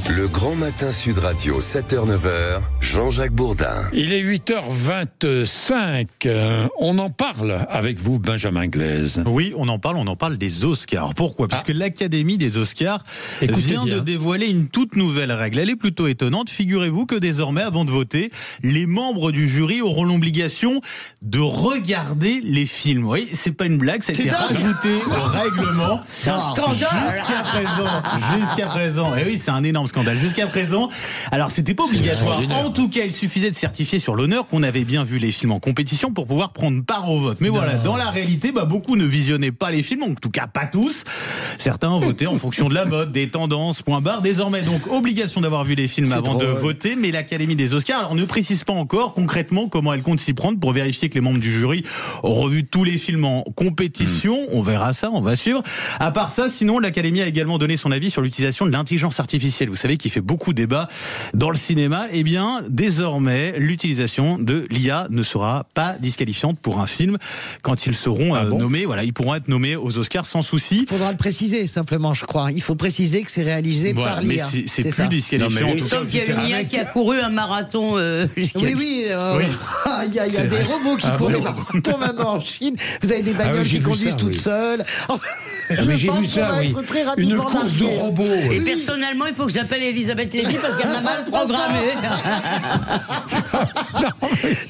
Le Grand Matin Sud Radio, 7h-9h, Jean-Jacques Bourdin. Il est 8h25. On en parle avec vous, Benjamin Glaise. Oui, on en parle des Oscars. Pourquoi ? Puisque l'Académie des Oscars vient de dévoiler une toute nouvelle règle. Elle est plutôt étonnante. Figurez-vous que désormais, avant de voter, les membres du jury auront l'obligation de regarder les films. Oui, c'est pas une blague, ça a été rajouté au règlement. C'est un scandale. Jusqu'à présent. Et oui, c'est un énorme scandale. Jusqu'à présent, alors c'était pas obligatoire. En tout cas, il suffisait de certifier sur l'honneur qu'on avait bien vu les films en compétition pour pouvoir prendre part au vote. Mais voilà, dans la réalité, beaucoup ne visionnaient pas les films, en tout cas pas tous. Certains ont voté en fonction de la mode, des tendances, point barre. Désormais, donc, obligation d'avoir vu les films avant de voter, mais l'Académie des Oscars, alors, ne précise pas encore concrètement comment elle compte s'y prendre pour vérifier que les membres du jury ont revu tous les films en compétition. On verra ça, on va suivre. À part ça, sinon, l'Académie a également donné son avis sur l'utilisation de l'intelligence artificielle. Vous savez, qui fait beaucoup débat dans le cinéma. Eh bien, désormais, l'utilisation de l'IA ne sera pas disqualifiante pour un film quand ils seront nommés. Voilà, ils pourront être nommés aux Oscars sans souci. Il faudra le préciser simplement, je crois. Il faut préciser que c'est réalisé par l'IA. Mais c'est plus disqualifiant. Sauf qu'il y a une IA qui a couru un marathon. Oui. Il y a des robots qui courent des marathons maintenant en Chine. Vous avez des bagnoles qui conduisent toutes seules. Mais j'ai vu ça, oui. Une course de robots. Et personnellement, il faut que j'appelle Elisabeth Lévy parce qu'elle m'a mal programmé.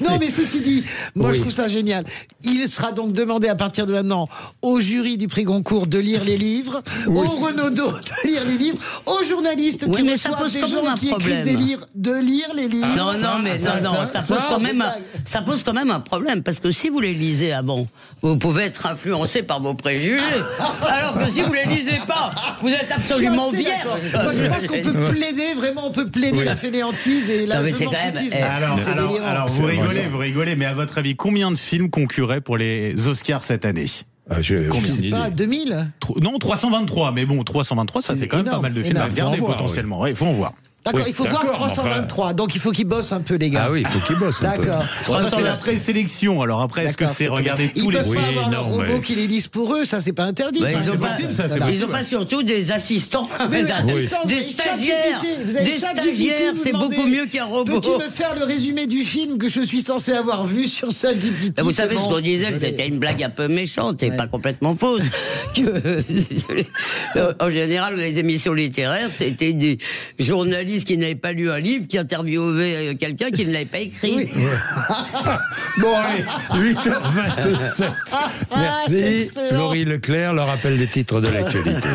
Non, mais ceci dit, moi je trouve ça génial. Il sera donc demandé à partir de maintenant au jury du prix Goncourt de lire les livres, au Renaudot de lire les livres, aux journalistes qui reçoivent des gens qui écrivent des livres de lire les livres. Ça pose quand même un problème parce que si vous les lisez avant, vous pouvez être influencé par vos préjugés. Alors que si vous les lisez pas, vous êtes absolument vierge. Moi je pense qu'on peut plaider, vraiment on peut plaider la fainéantise et la je m'en foutisme. Alors vous rigolez, mais à votre avis, combien de films concurraient pour les Oscars cette année ? Je sais pas, 2000 ? Non, 323, mais bon, 323, ça fait quand même pas mal de films à regarder potentiellement. Il faut en voir. D'accord, il faut voir 323, donc il faut qu'ils bossent un peu, les gars. Ah oui, il faut qu'ils bossent un peu. D'accord. Ça, c'est la présélection. Alors après, est-ce que c'est regarder tous les... Ils peuvent pas avoir leurs robots qui les lisent pour eux, ça c'est pas interdit. Ils n'ont pas surtout des assistants. Des stagiaires. Des stagiaires, c'est beaucoup mieux qu'un robot. Peux-tu me faire le résumé du film que je suis censé avoir vu sur ChatGPT ? Vous savez ce qu'on disait, c'était une blague un peu méchante et pas complètement fausse. En général, les émissions littéraires, c'était des journalistes qui n'avaient pas lu un livre, qui interviewaient quelqu'un qui ne l'avait pas écrit. Oui. Bon, allez, 8h27. Merci. Laurie Leclerc, le rappel des titres de l'actualité.